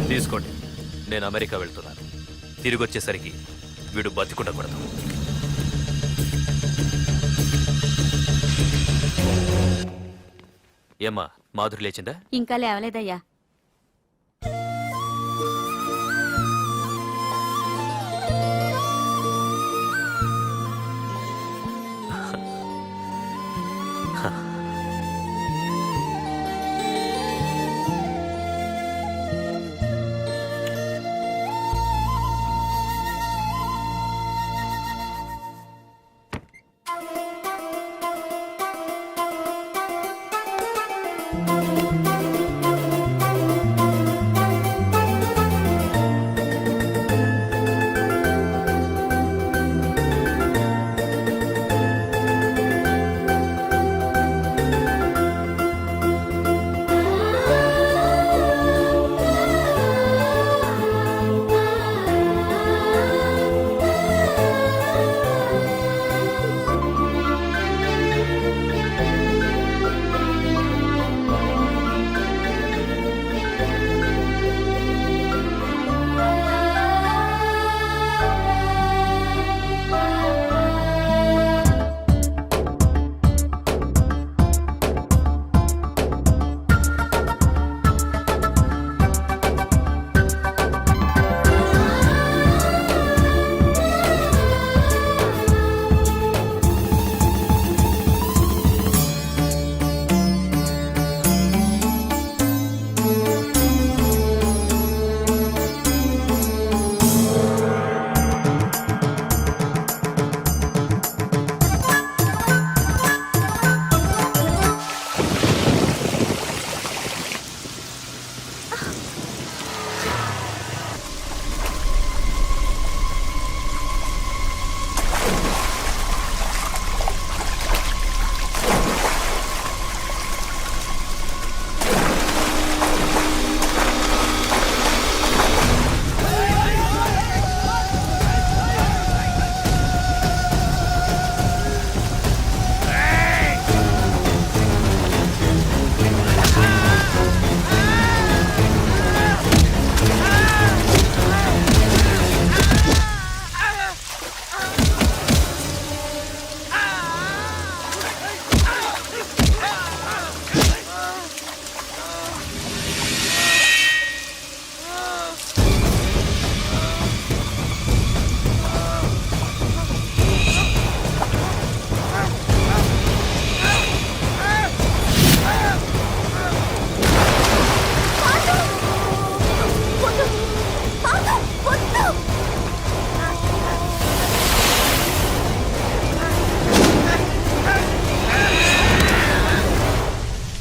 తీసుకోండి. నేను అమెరికా వెళ్తున్నాను. తిరిగి వచ్చేసరికి వీడు బతికుండకూడదు. ఏమ్మా, మాధురి లేచిందా? ఇంకా లేవలేదయ్యా.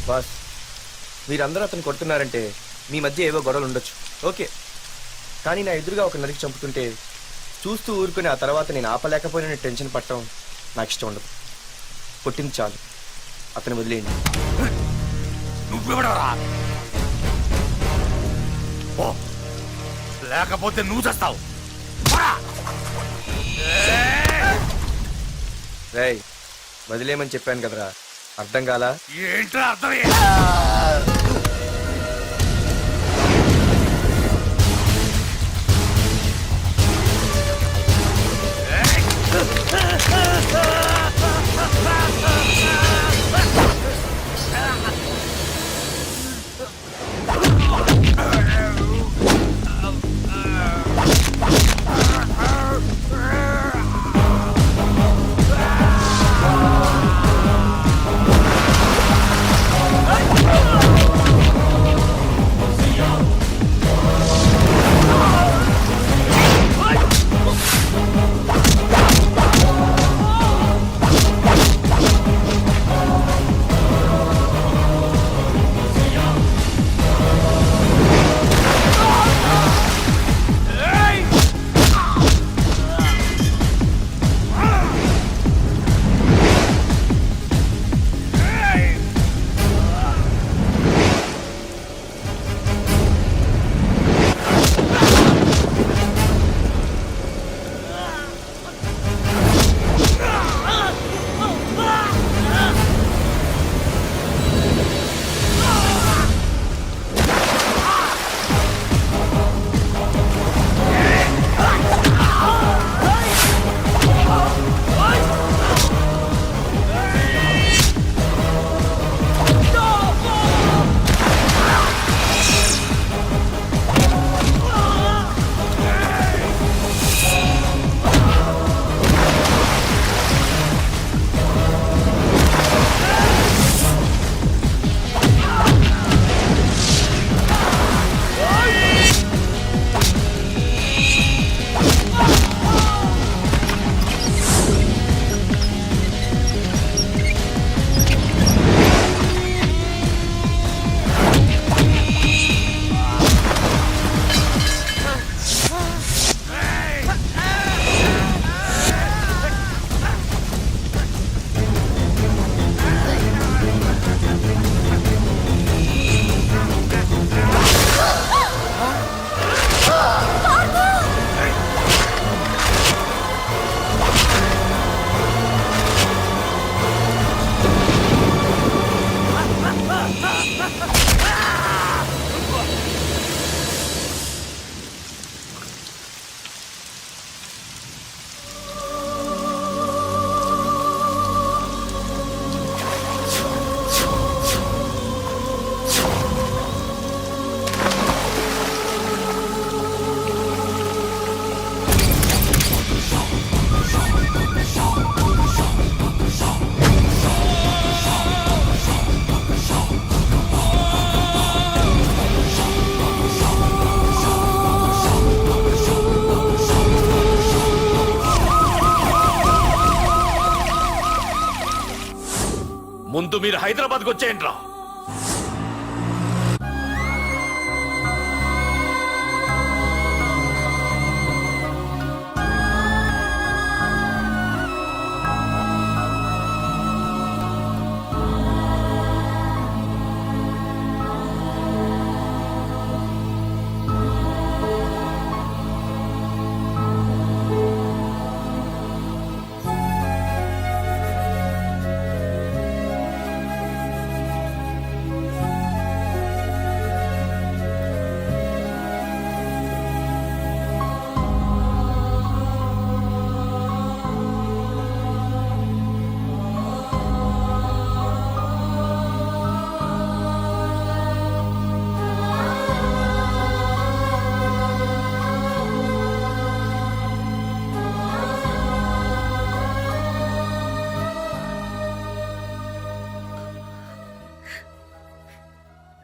బాస్, మీరందరూ అతను కొడుతున్నారంటే మీ మధ్య ఏవో గొడవలు ఉండొచ్చు, ఓకే. కానీ నా ఎదురుగా ఒక నరికి చంపుతుంటే చూస్తూ ఊరుకుని ఆ తర్వాత నేను ఆపలేకపోయిన టెన్షన్ పట్టడం నాకు ఇష్టం ఉండదు. కొట్టింది చాలు, అతను వదిలేయండి. లేకపోతే నువ్వు చేస్తావు. రేయ్, వదిలేయమని చెప్పాను కదరా, అర్థం కాలా? ఏంట్రా అర్థం? Oh! ముందు మీరు హైదరాబాద్కి వచ్చేయండి రా.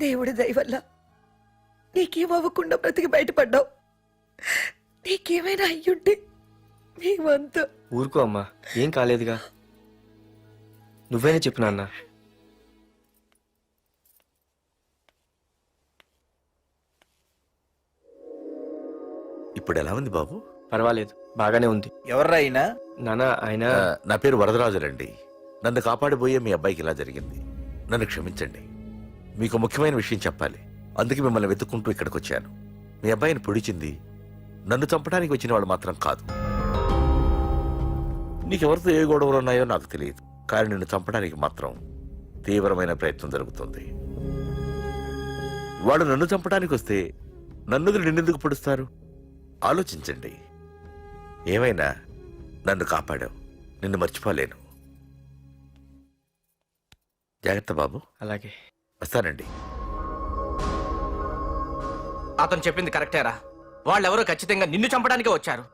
దేవుడి దయ వల్ల నీకేం అవ్వకుండా బ్రతికి బయటపడ్డావు. నీకేమైనా అయ్యుంటే మేమంతా. ఊరుకో అమ్మా, ఏం కాలేదుగా. నువ్వేనే చెప్పు నాన్న. ఇప్పుడు ఎలా ఉంది బాబు? పర్వాలేదు, బాగానే ఉంది. ఎవర్రా అయినా? నాన్న ఆయన నా పేరు వరదరాజులండి. నన్ను కాపాడిపోయే మీ అబ్బాయికి ఇలా జరిగింది. నన్ను క్షమించండి. మీకు ముఖ్యమైన విషయం చెప్పాలి. అందుకే మిమ్మల్ని వెతుక్కుంటూ ఇక్కడికి వచ్చాను. మీ అబ్బాయిని పొడిచింది నన్ను చంపడానికి వచ్చిన వాళ్ళు మాత్రం కాదు. నీకెవరితో ఏ గొడవలు ఉన్నాయో నాకు తెలియదు, కానీ నిన్ను చంపడానికి మాత్రం తీవ్రమైన ప్రయత్నం జరుగుతుంది. వాడు నన్ను చంపడానికి వస్తే నన్ను నిన్నెందుకు పొడుస్తారు? ఆలోచించండి. ఏమైనా నన్ను కాపాడావు, నిన్ను మర్చిపోలేను. జాగ్రత్త బాబు. అలాగే వస్తానండి. అతను చెప్పింది కరెక్టేరా. వాళ్ళెవరో ఖచ్చితంగా నిన్ను చంపడానికే వచ్చారు.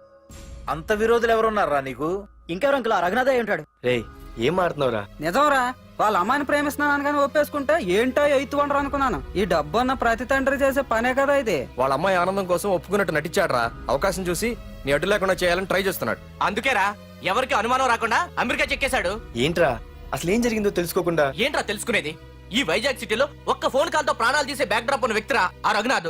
అంత విరోధులు ఎవరున్నారా నీకు? ఇంకెవరు అంకుల్? ఆ రఘునాథే ఉంటాడు. రేయ్, ఏం మాడుతున్నావురా? నిజంరా, వాళ్ళ అమ్మాయిని ప్రేమిస్తున్నాను కానీ ఒప్పేసుకుంటే ఏంటో ఎయిత్ వండరు అనుకున్నాను. ఈ డబ్బు అన్న ప్రతి తండ్రి చేసే పనే కదా ఇది. వాళ్ళ అమ్మాయి ఆనందం కోసం ఒప్పుకున్నట్టు నటించాడ్రా. అవకాశం చూసి నీ అడ్డు లేకుండా చేయాలని ట్రై చేస్తున్నాడు. అందుకేరా ఎవరికి అనుమానం రాకుండా అమెరికా చెక్కేశాడు. ఏంట్రా అసలు ఏం జరిగిందో తెలుసుకోకుండా? ఏంట్రా తెలుసుకునేది? ఈ వైజాగ్ సిటీలో ఒక్క ఫోన్ కాల్ తో ప్రాణాలు తీసే బ్యాక్ డ్రాప్ ఉన్న వ్యక్తిరా ఆ రఘునాథ్.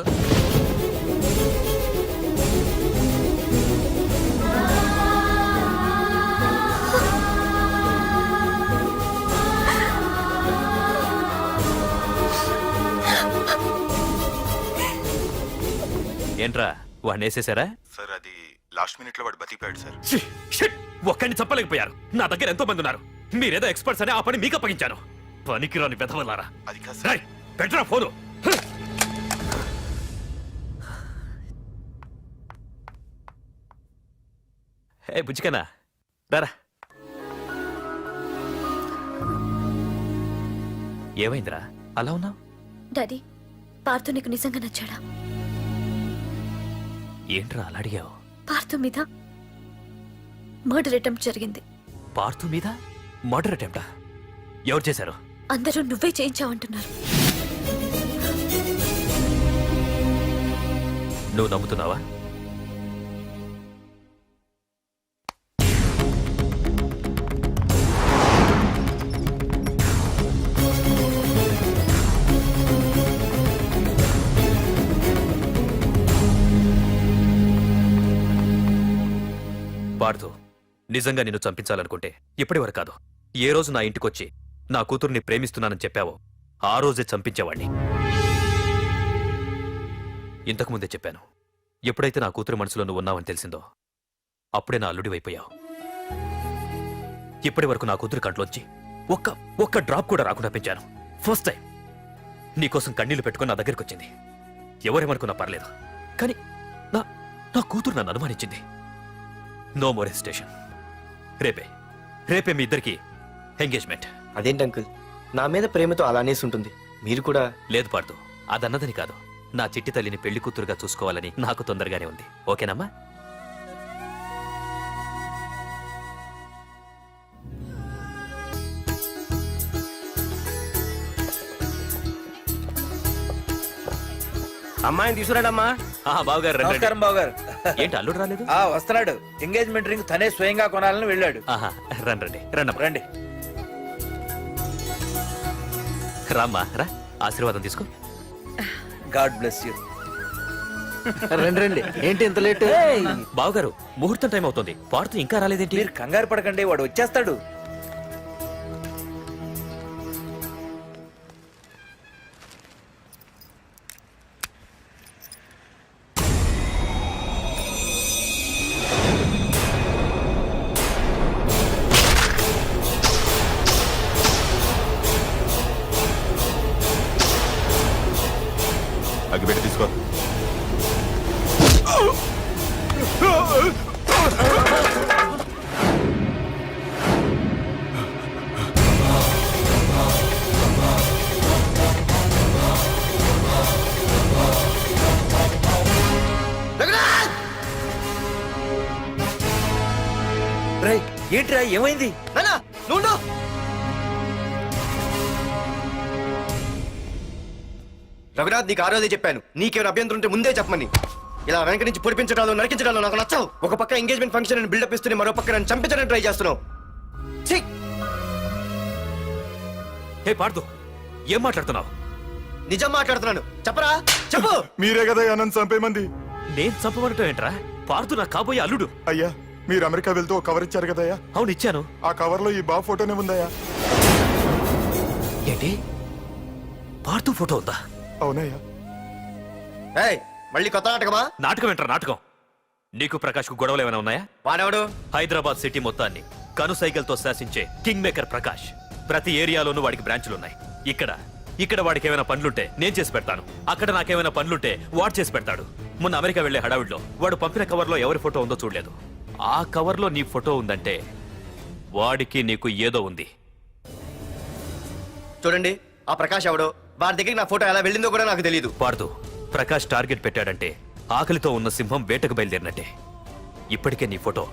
ఏంట్రా వాడిని వేసేసారా? సార్ అది లాస్ట్ మినిట్ లో వాడు బతికిపోయాడు సార్. ఒక్కడిని చంపలేకపోయారు. నా దగ్గర ఎంతో మంది ఉన్నారు. మీరేదో ఎక్స్పర్ట్స్ అని ఆ పని మీకు అప్పగించాను. పనికిరాని వెధవలారా. అది కాదు సార్. పెట్టరా ఫోను. ఏ బుజ్జికనా రారా. ఏమైందిరా అలా ఉన్నావు? డాడీ, పార్థు నీకు నిజంగా నచ్చాడా? ఏంట్రా అలా అడిగావు? పార్థు మీద మర్డర్ అటెంప్ట్ జరిగింది. పార్థు మీద మర్డర్ అటెంప్టా? ఎవరు చేశారు? అందరూ నువ్వే చేయించావంటున్నారు. నువ్వు నమ్ముతున్నావా? పార్థు, నిజంగా నిన్ను చంపించాలనుకుంటే ఇప్పటి వరకు కాదు, ఏ రోజు నా ఇంటికొచ్చి నా కూతుర్ని ప్రేమిస్తున్నానని చెప్పావో ఆ రోజే చంపించేవాణ్ణి. ఇంతకుముందే చెప్పాను, ఎప్పుడైతే నా కూతురు మనసులో నువ్వు ఉన్నావని తెలిసిందో అప్పుడే నా అల్లుడివైపోయావు. ఇప్పటి వరకు నా కూతురు కంట్లోంచి ఒక్క డ్రాప్ కూడా రాకుండా పెంచాను. ఫస్ట్ టైం నీకోసం కన్నీళ్లు పెట్టుకుని నా దగ్గరికి వచ్చింది. ఎవరేమనుకున్నా పర్లేదు, కానీ నా కూతురు నన్ను అనుమానించింది. No more hesitation. రేపే మీ ఇద్దరికి ఎంగేజ్మెంట్. అదేంటి అంకుల్, నా మీద ప్రేమతో అలానేసి ఉంటుంది. మీరు కూడా? లేదు పార్థు, అదన్నదని కాదు. నా చిట్టి తల్లిని పెళ్లి కూతురుగా చూసుకోవాలని నాకు తొందరగానే ఉంది. ఓకేనమ్మా? అమ్మాయిని తీసుకురాడమ్మా. బావగారు రండి, రండి. నమస్కారం బావగారు. ఏంటి అల్లుడు రాలేదు? వస్తున్నాడు. ఎంగేజ్మెంట్ రింగ్ తనే స్వయంగా కొనాలని వెళ్ళాడు. రండి రండి రండి రండి. రామ్మా రా, ఆశీర్వాదం తీసుకో. God bless you. రండి రండి, ఏంటి ఇంత లేట్? బావగారు, ముహూర్తం టైం అవుతుంది, పార్తు ఇంకా రాలేదేంటి? మీరు కంగారు పడకండి, వాడు వచ్చేస్తాడు. అగ్గిపెట్టి తీసుకో. రేయ్, ఏంట్రా ఏమైంది? నానా నువ్వు రఘునాథ్, నీకు ఆ రోజే చెప్పాను, నీకేమైనా అభ్యంతరం ఉంటే ముందే చెప్పమని. ఇలా వెనక నుంచి పొడిపించడాలు నరికించడాలు నాకు నచ్చవు. ఒక పక్క ఎంగేజ్మెంట్ ఫంక్షన్ బిల్డప్ ఇస్తూనే మరో పక్క నన్ను చంపించడానికి ట్రై చేస్తున్నావు. ఛీ! హే పార్తు, ఏం మాట్లాడుతున్నావు? నిజం మాట్లాడుతున్నాను, చెప్పరా చెప్పు. మీరే కదా అనంత్ చంపేమంది. నేను చంపబడటం ఏంట్రా? పార్తు నా కాబోయే అల్లుడు. అయ్యా, మీరు అమెరికా వెళ్తూ ఒక కవర్ ఇచ్చారు కదయ్యా, అవును ఇచ్చాను. ఆ కవర్ లో ఈ బాబు ఫోటోనే ఉందయ్యా. ఏంటి, పార్తు ఫోటో ఉందా? అవునయ్యా. ఏయ్, మళ్ళీ కొత్త నాటకమా? నాటకం ఏంట్రా నాటకం? నీకు ప్రకాష్ కు గొడవలు ఏమైనా ఉన్నాయా? వాడెవడు? హైదరాబాద్ సిటీ మొత్తాన్ని కనుసైగల్తో శాసించే కింగ్ మేకర్ ప్రకాష్. ప్రతి ఏరియాలోనూ వాడికి బ్రాంచులున్నాయి. ఇక్కడ వాడికి ఏమైనా పనులుంటే నేను చేసి పెడతాను, అక్కడ నాకేమైనా పనులుంటే వాడు చేసి పెడతాడు. మొన్న అమెరికా వెళ్లే హడావిడిలో వాడు పంపిన కవర్లో ఎవరి ఫోటో ఉందో చూడలేదు. ఆ కవర్లో నీ ఫోటో ఉందంటే వాడికి నీకు ఏదో ఉంది. చూడండి, ఆ ప్రకాష్ ఎవడో, వారి దగ్గరికి నా ఫోటో ఎలా వెళ్ళిందో కూడా నాకు తెలియదు. పార్దు, ప్రకాష్ టార్గెట్ పెట్టాడంటే ఆకలితో ఉన్న సింహం వేటకు బయలుదేరినట్టే. ఇప్పటికే నీ ఫోటో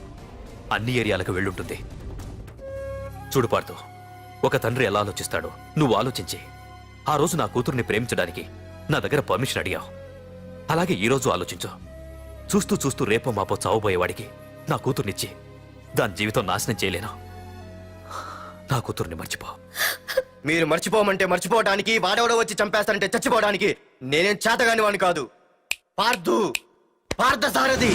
అన్ని ఏరియాలకు వెళ్ళుంటుంది. చూడు పార్దు, ఒక తండ్రి ఎలా ఆలోచిస్తాడో నువ్వు ఆలోచించి ఆ రోజు నా కూతుర్ని ప్రేమించడానికి నా దగ్గర పర్మిషన్ అడిగావు. అలాగే ఈ రోజు ఆలోచించు. చూస్తూ చూస్తూ రేపో మాపో చావబోయేవాడికి నా కూతుర్నిచ్చి దాని జీవితం నాశనం చేయలేను. నా కూతుర్ని మర్చిపో. మీరు మర్చిపోమంటే మర్చిపోవడానికి, వాడెవడో వచ్చి చంపేస్తానంటే చచ్చిపోవడానికి నేనేం చేతగాని వాడిని కాదు. పార్థ సారథి.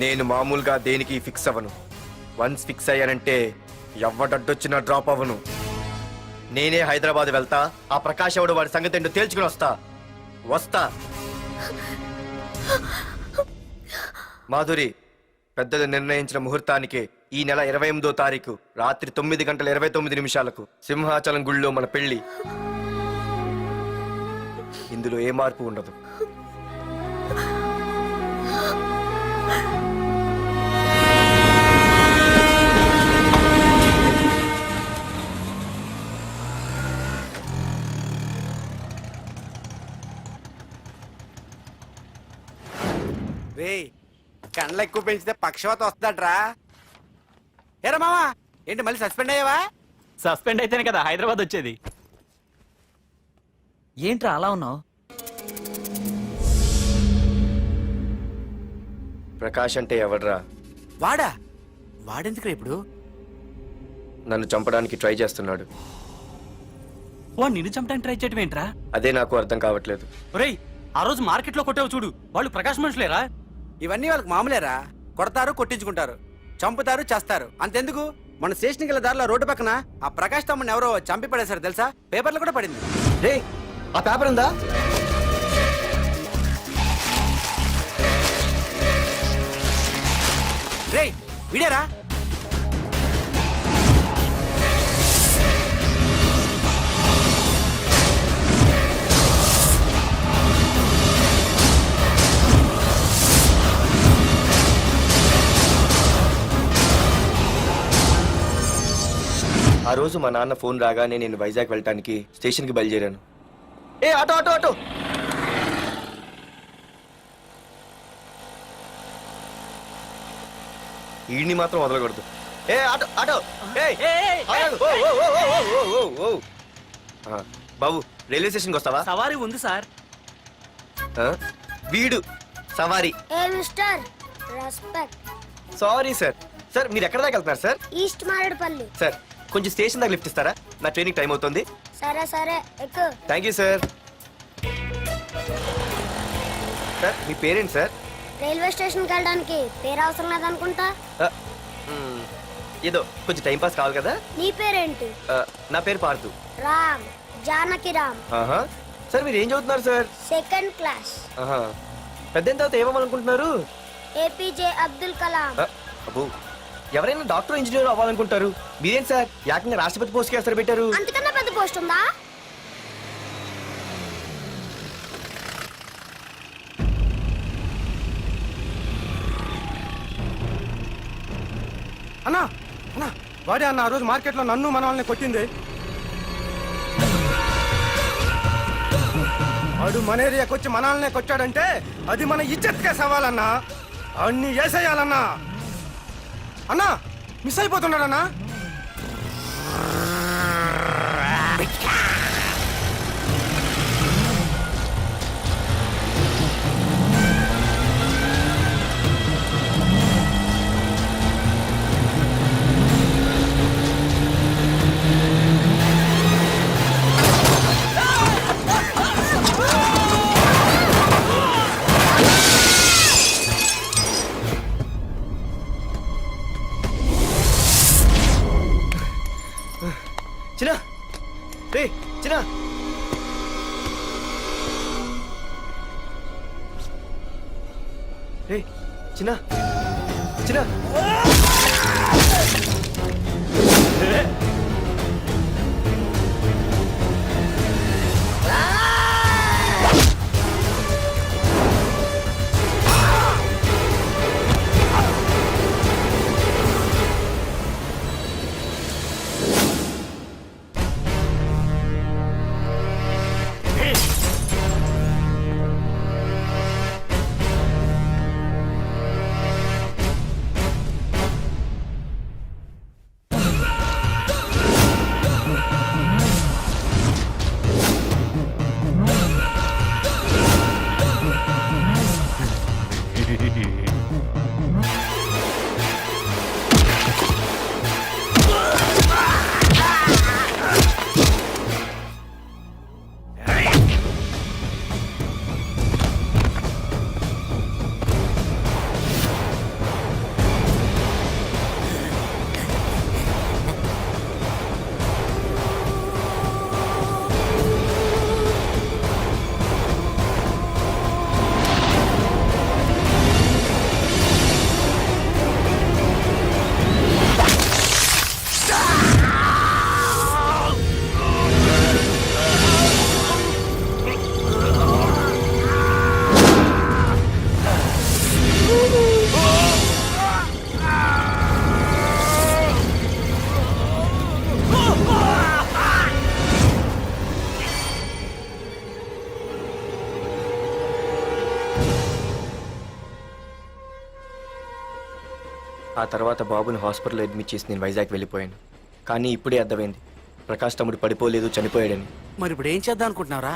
నేను మామూలుగా దేనికి ఫిక్స్ అవ్వను. వన్స్ ఫిక్స్ అయ్యానంటే ఎవ్వడడ్డొచ్చినా డ్రాప్ అవ్వను. నేనే హైదరాబాద్ వెళ్తా, ఆ ప్రకాష్ ఎవడు వాడి సంగతి ఏంటో తేల్చుకుని వస్తా. మాధురి, పెద్దలు నిర్ణయించిన ముహూర్తానికి ఈ నెల 28వ తారీఖు రాత్రి 9:29 సింహాచలం గుళ్ళో మన పెళ్లి. ఇందులో ఏ మార్పు ఉండదు. కండ్లు ఎక్కువ పెంచితే పక్షవాత వస్తాడ్రా. ఏరా మావా, ఏంటి మళ్ళీ సస్పెండ్ అయ్యావా? సస్పెండ్ అయితేనే కదా హైదరాబాద్ వచ్చేది. ఏంట్రా అలా ఉన్నావు? ప్రకాష్ అంటే ఎవడ్రా? వాడెందుకు ఇప్పుడు? నన్ను చంపడానికి ట్రై చేస్తున్నాడు. వాడు నిన్ను చంపడానికి ట్రై చేయడం ఏంట్రా? అదే నాకు అర్థం కావట్లేదు. ఒరేయ్, ఆ రోజు మార్కెట్ లో కొట్టావు చూడు, వాళ్ళు ప్రకాష్ మనుషులేరా? ఇవన్నీ వాళ్ళకి మామూలేరా. కొడతారు, కొట్టించుకుంటారు, చంపుతారు, చేస్తారు. అంతెందుకు, మన స్టేషన్కి వెళ్ళే దారిలో రోడ్డు పక్కన ఆ ప్రకాష్ తమ్ముని ఎవరో చంపి పడేశారు తెలుసా? పేపర్లు కూడా పడింది. రే, ఆ పేపర్ ఉందా? రేయ్, వీడేరా? ఆ రోజు మా నాన్న ఫోన్ రాగానే నేను వైజాగ్ వెళ్ళటానికి స్టేషన్కి బయలుదేరాను. ఏ ఆటో ఆటో ఆటో! ఈడిని మాత్రం వదలకూడదు. ఏ ఆటో ఆటో! ఆగు! ఓ! బాబు, రైల్వే స్టేషన్కి వస్తావా? సవారీ ఉంది సార్. వీడు సవారీ. Mister respect. Sorry sir, sir మీరు ఎక్కడ దాకా వెళ్తున్నారు సార్? ఈస్ట్ మారేడుపల్లి. సార్ కొంచెం స్టేషన్ దాకా లిఫ్ట్ ఇస్తారా? నా ట్రైనింగ్ టైం అవుతుంది. సరే సరే ఎక్కు. Thank you sir. సార్ మీ పేరేంటి సార్? రైల్వే స్టేషన్కి వెళ్ళడానికి పేరు అవసరం లేదనుకుంటా. ఆ, ఏదో కొంచెం టైం పాస్ కావాలి కదా. నీ పేరేంటి? నా పేరు పార్థు. రామ్, జానకి రామ్. ఆహా. సార్ మీరు ఏం చదువుతున్నారు సార్? Second class. ఆహా. పెద్ద తర్వాత ఏమనుకుంటున్నారు? ఏపీజే అబ్దుల్ కలాం. అబ్బో, ఎవరైనా డాక్టర్ ఇంజనీర్ అవ్వాలనుకుంటారు. మీరేం సార్ ఏకంగా రాష్ట్రపతి పోస్ట్ కి ఎసరు పెట్టారు? అంతకన్నా పెద్ద పోస్ట్ ఉందా? అన్నా అన్నా వాడే అన్న ఆ రోజు మార్కెట్లో నన్ను మన వాళ్ళని కొట్టింది. వాడు మన ఏరియాకి వచ్చి మన వాళ్ళనే కొట్టాడంటే అది మన ఇజ్జత్కే సవాలన్నా. అన్ని వేసేయాలన్నా. అన్నా మిస్ అయిపోతున్నాడన్నా. చిన్న రే చిన్న. రే చిన్న చిన్న. ఆ తర్వాత బాబుని హాస్పిటల్లో అడ్మిట్ చేసి నేను వైజాగ్ వెళ్ళిపోయాను. కానీ ఇప్పుడే అర్థమైంది ప్రకాష్ తమ్ముడు పడిపోలేదు, చనిపోయాడని. మరి ఇప్పుడు ఏం చేద్దాం అనుకుంటున్నారా?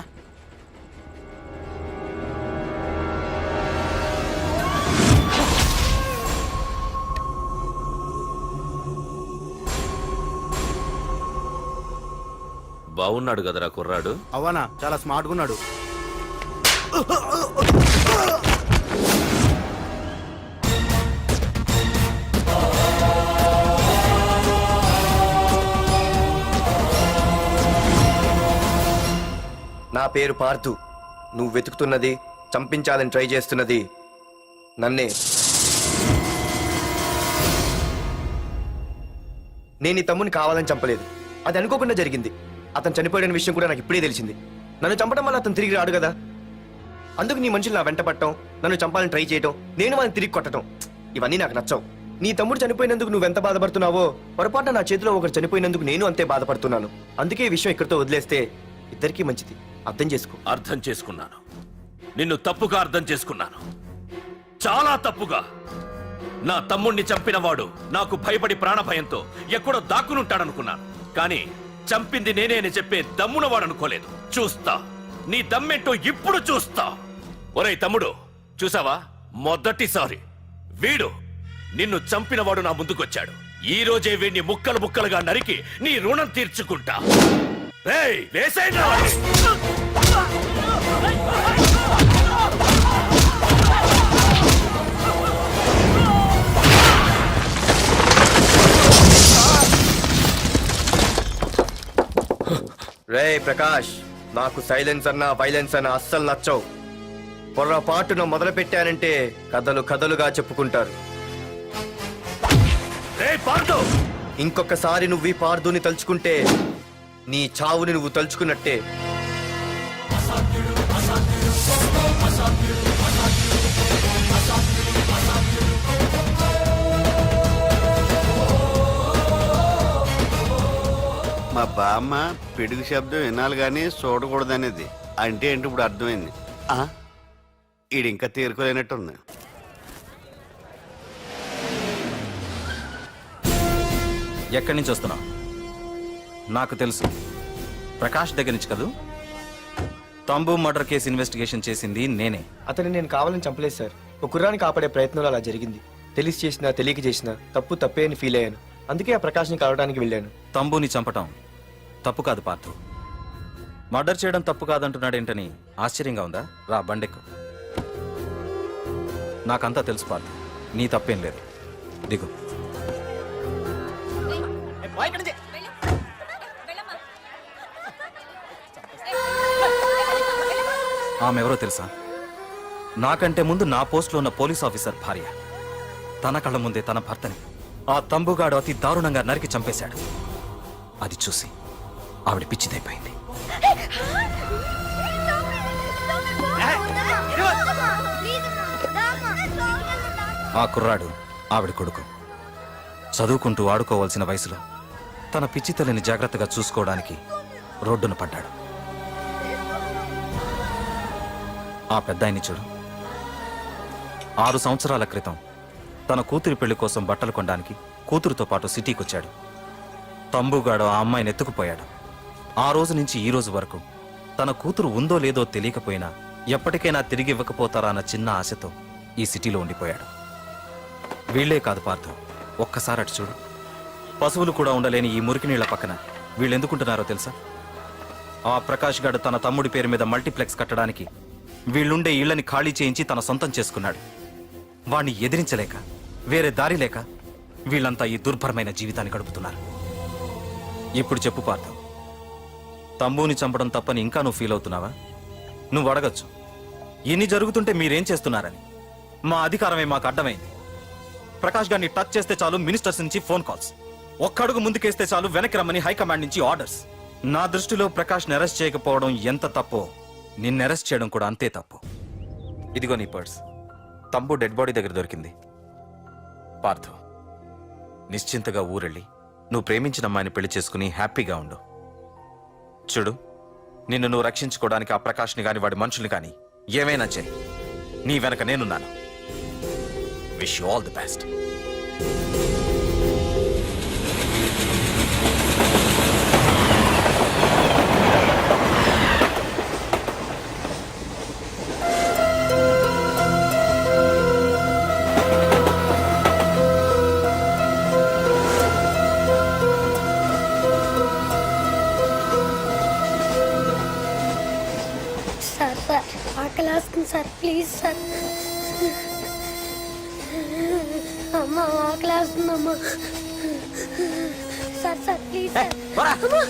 బాగున్నాడు కదరా కుర్రాడు. అవనా చాలా స్మార్ట్గా ఉన్నాడు. నా పేరు పార్థు. నువ్వు వెతుకుతున్నది, చంపించాలని ట్రై చేస్తున్నది నన్నే. నేను ఈ తమ్ముని కావాలని చంపలేదు, అది అనుకోకుండా జరిగింది. అతను చనిపోయిన విషయం కూడా నాకు ఇప్పుడే తెలిసింది. నన్ను చంపడం వల్ల అతను తిరిగి రాడు కదా. అందుకు నీ మనుషులు నా వెంట పట్టడం, నన్ను చంపాలని ట్రై చేయడం, నేను వాళ్ళని తిరిగి కొట్టడం, ఇవన్నీ నాకు నచ్చవు. నీ తమ్ముడు చనిపోయినందుకు నువ్వెంత బాధపడుతున్నావో పొరపాటున నా చేతిలో ఒకరు చనిపోయినందుకు నేను అంతే బాధపడుతున్నాను. అందుకే ఈ విషయం ఇక్కడితో వదిలేస్తే ఇద్దరికీ మంచిది. అర్థం చేసుకో. అర్థం చేసుకున్నాను. నిన్ను తప్పుగా అర్థం చేసుకున్నాను, చాలా తప్పుగా. నా తమ్ముణ్ణి చంపినవాడు నాకు భయపడి ప్రాణభయంతో ఎక్కడో దాక్కునుంటాడనుకున్నాను. కానీ చంపింది నేనే అని చెప్పే దమ్మునవాడనుకోలేదు. చూస్తా, నీ దమ్మెంటో ఇప్పుడు చూస్తా. ఒరేయ్ తమ్ముడు, చూసావా? మొదటిసారి వీడు నిన్ను చంపినవాడు నా ముందుకొచ్చాడు. ఈ రోజే వీణ్ణి ముక్కలు ముక్కలుగా నరికి నీ రుణం తీర్చుకుంటా. రేయ్, వేసేయండి రా వాడిని. రే ప్రకాష్, నాకు సైలెన్స్ అన్నా వైలెన్స్ అన్నా అస్సలు నచ్చవు. పొర్రపాటున మొదలు పెట్టానంటే కథలు కథలుగా చెప్పుకుంటారు. రేయ్ పార్దు, ఇంకొకసారి నువ్వు ఈ పార్దుని తలుచుకుంటే నీ చావుని నువ్వు తలుచుకున్నట్టే. మా బామ్మ పిడుగు శబ్దం వినాలి కానీ చూడకూడదనేది. అంటే ఏంటి ఇప్పుడు అర్థమైంది. ఈడు ఇంకా తీరుకోలేనట్టుంది. ఎక్కడి నుంచి వస్తున్నావు? నాకు తెలుసు, ప్రకాష్ దగ్గర నుంచి కదూ. తంబు మర్డర్ కేసు ఇన్వెస్టిగేషన్ చేసింది నేనే. అతన్ని నేను కావాలని చంపలేదు సార్. ఒక కుర్రాన్ని కాపాడే ప్రయత్నంలో అలా జరిగింది. తెలిసి చేసినా తెలియక చేసినా తప్పు తప్పే అని ఫీల్ అయ్యాను. అందుకే ఆ ప్రకాష్ని కలవడానికి వెళ్ళాను. తంబుని చంపటం తప్పు కాదు పార్థు. మర్డర్ చేయడం తప్పు కాదంటున్నాడేంటని ఆశ్చర్యంగా ఉందా? రా బండెక్కు. నాకంతా తెలుసు పార్థు, నీ తప్పేం లేదు. దిగు. ఆమె ఎవరో తెలుసా? నాకంటే ముందు నా పోస్టులో ఉన్న పోలీస్ ఆఫీసర్ భార్య. తన కళ్ళ ముందే తన భర్తని ఆ తంబుగాడు అతి దారుణంగా నరికి చంపేశాడు. అది చూసి ఆవిడ పిచ్చిదైపోయింది. ఆ కుర్రాడు ఆవిడ కొడుకు. చదువుకుంటూ ఆడుకోవాల్సిన వయసులో తన పిచ్చి తల్లిని జాగ్రత్తగా చూసుకోవడానికి రోడ్డున పడ్డాడు. ఆ పెద్దాయన్ని చూడు. 6 సంవత్సరాల క్రితం తన కూతురి పెళ్లి కోసం బట్టలు కొనడానికి కూతురుతో పాటు సిటీకి వచ్చాడు. తంబుగాడు ఆ అమ్మాయిని ఎత్తుకుపోయాడు. ఆ రోజు నుంచి ఈ రోజు వరకు తన కూతురు ఉందో లేదో తెలియకపోయినా ఎప్పటికైనా తిరిగి ఇవ్వకపోతారా అన్న చిన్న ఆశతో ఈ సిటీలో ఉండిపోయాడు. వీళ్లే కాదు పార్థు, ఒక్కసారి అటు చూడు. పశువులు కూడా ఉండలేని ఈ మురికి నీళ్ల పక్కన వీళ్ళెందుకుంటున్నారో తెలుసా? ఆ ప్రకాష్ గాడు తన తమ్ముడి పేరు మీద మల్టీప్లెక్స్ కట్టడానికి వీళ్ళుండే ఇళ్లని ఖాళీ చేయించి తన సొంతం చేసుకున్నాడు. వాణ్ణి ఎదిరించలేక వేరే దారి లేక వీళ్ళంతా ఈ దుర్భరమైన జీవితాన్ని గడుపుతున్నారు. ఇప్పుడు చెప్పు పార్థు, తంబుని చంపడం తప్పని ఇంకా నువ్వు ఫీల్ అవుతున్నావా? నువ్వు అడగచ్చు, ఇన్ని జరుగుతుంటే మీరేం చేస్తున్నారని. మా అధికారమే మాకు అడ్డమైంది. ప్రకాష్ గారిని టచ్ చేస్తే చాలు మినిస్టర్స్ నుంచి ఫోన్ కాల్స్, ఒక్కడుగు ముందుకేస్తే చాలు వెనక్కి రమ్మని హైకమాండ్ నుంచి ఆర్డర్స్. నా దృష్టిలో ప్రకాష్ని అరెస్ట్ చేయకపోవడం ఎంత తప్పో నిన్ను అరెస్ట్ చేయడం కూడా అంతే తప్పు. ఇదిగో నీ పర్స్, తంబు డెడ్ బాడీ దగ్గర దొరికింది. పార్థు, నిశ్చింతగా ఊరెళ్ళి నువ్వు ప్రేమించిన అమ్మాయిని పెళ్లి చేసుకుని హ్యాపీగా ఉండు. చూడు, నిన్ను నువ్వు రక్షించుకోవడానికి ఆ ప్రకాష్ని కాని వాడి మనుషుల్ని కానీ ఏమైనా చేయి. నీ వెనక నేనున్నాను. Wish you all the best. Sir sir ఆకలి వేస్తుంది సార్, ప్లీజ్ సార్. అమ్మ ఆకలి వేస్తుంది అమ్మ. Sir sir please sir. అమ్మా.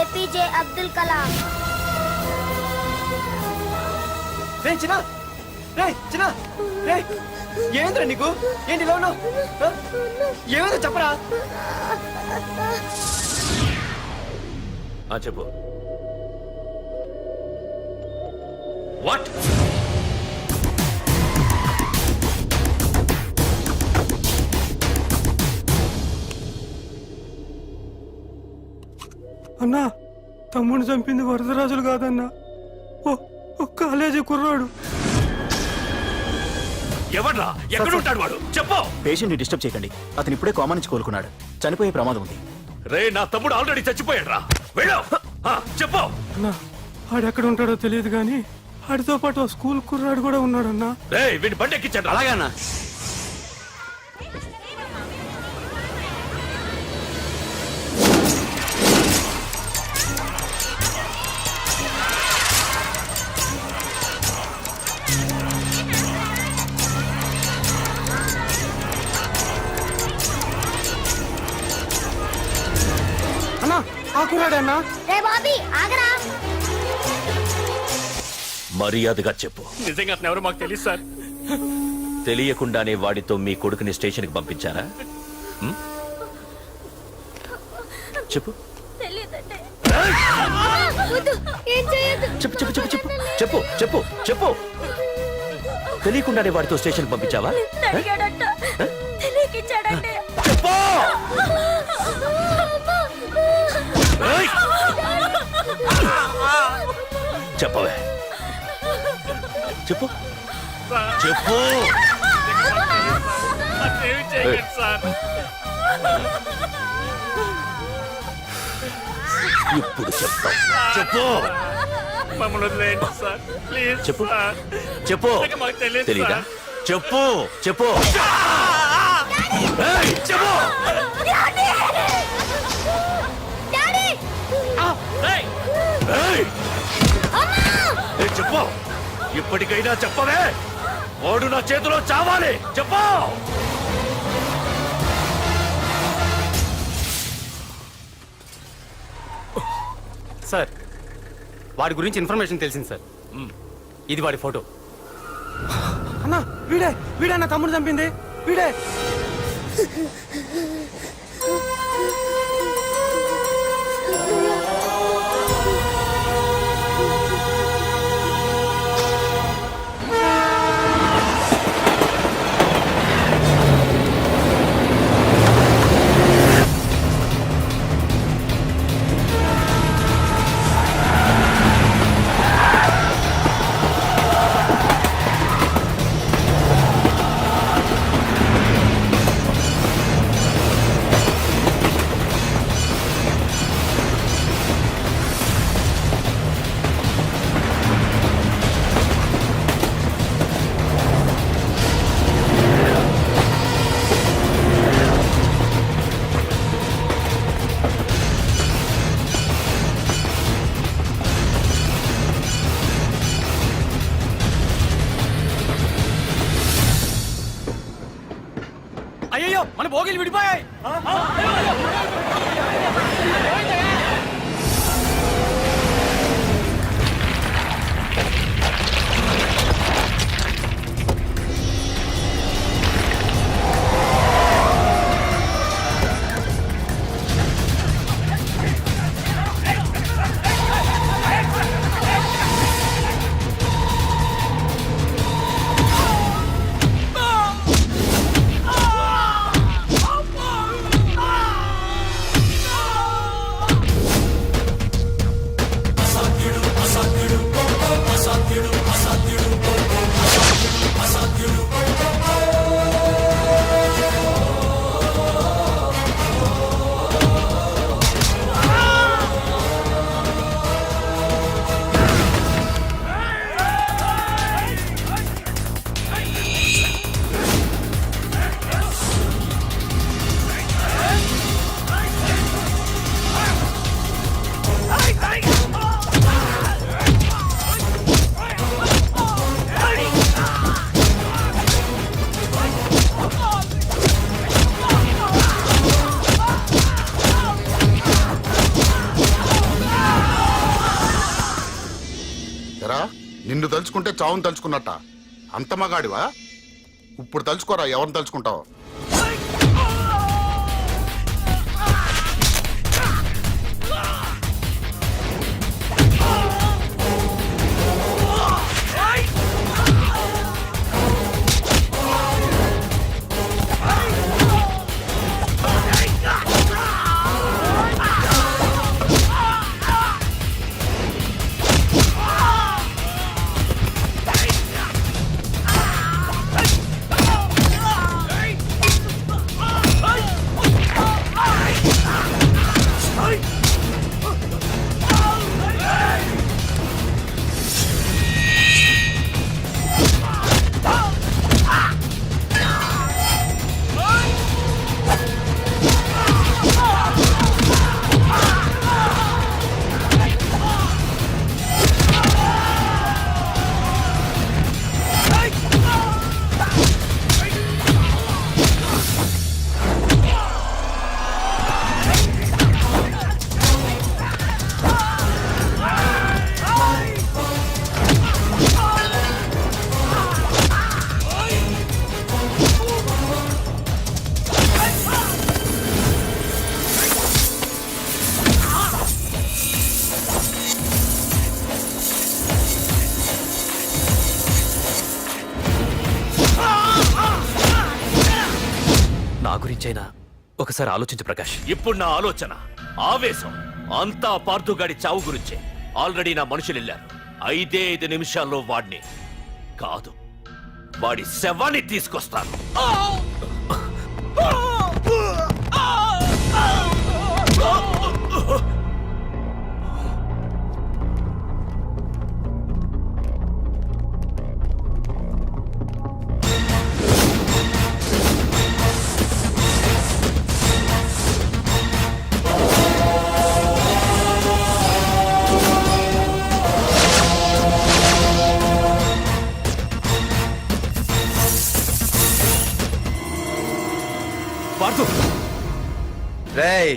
ఏపీజే అబ్దుల్ కలాం. రే చిన్న, రే చిన్న, రే ఏంద్రా నీకు? ఏంటి ఇలా ఉన్నావు? ఏమైందో చెప్పరా? చెప్పు. వాట్? అన్నా, తమ్ముడిని చంపింది వరదరాజులు కాదన్నా, ఓ కాలేజీ కుర్రాడు. ఎవడ్రా? ఎక్కడుంటాడు వాడు? చెప్పు. పేషెంట్ ని డిస్టర్బ్ చేయకండి. అతను ఇప్పుడే కోమా నుంచి కోలుకున్నాడు. చనిపోయే ప్రమాదం ఉంది. రే, నా తమ్ముడు ఆల్రెడీ చచ్చిపోయాడు రా. వెళ్ళు. చెప్పు. ఆడెక్కడ ఉంటాడో తెలియదు కానీ ఆడితో పాటు ఆ స్కూల్ కుర్రాడు కూడా ఉన్నాడన్నా. రేయ్ వీడిని బండి ఎక్కించండి. అలాగేనా? అన్నా ఆ కుర్రాడన్నా. రే బాబీ ఆగరా. మర్యాదగా చెప్పు. నిజంగా అతను ఎవరో మాకు తెలియదు సార్. తెలియకుండానే వాడితో మీ కొడుకుని స్టేషన్కి పంపించారా? ఉం? చెప్పు ఏం చేయొద్దు. చెప్పు చెప్పు చెప్పు చెప్పు చెప్పు చెప్పు చెప్పు. తెలియకుండానే వాడితో స్టేషన్కి పంపించావా? అడిగాడంట తెలియకిచ్చాడంటే చెప్పు. ఏయ్! చెప్పవే చెప్పు చెప్పు. ఇప్పుడు చెప్తాం. చెప్పు చెప్పు చెప్పు. తెలీదా? చెప్పు చెప్పు. ఏయ్, చెప్పు. ఏయ్! ఏయ్, చెప్పు. ఇప్పటికైనా చెప్పవే. వాడు నా చేతిలో చావాలి. చెప్పు. సార్ వాడి గురించి ఇన్ఫర్మేషన్ తెలిసింది సార్. ఇది వాడి ఫోటో. అన్నా వీడే నా తమ్ముడు చంపింది వీడే. అయ్యో మన భోగిలు విడిపోయాయి. నిన్ను తలుచుకుంటే చావును తలుచుకున్నట్ట. అంత మగాడివా? ఇప్పుడు తలుచుకోరా ఎవరిని తలుచుకుంటావు. గురించైనా ఒకసారి ఆలోచించు ప్రకాష్. ఇప్పుడు నా ఆలోచన, ఆవేశం అంతా పార్థుగాడి చావు గురించే. ఆల్రెడీ నా మనుషులు వెళ్ళారు. 5 నిమిషాల్లో వాడిని కాదు, వాడి శవాన్ని తీసుకొస్తాను. పార్థు, రేయ్,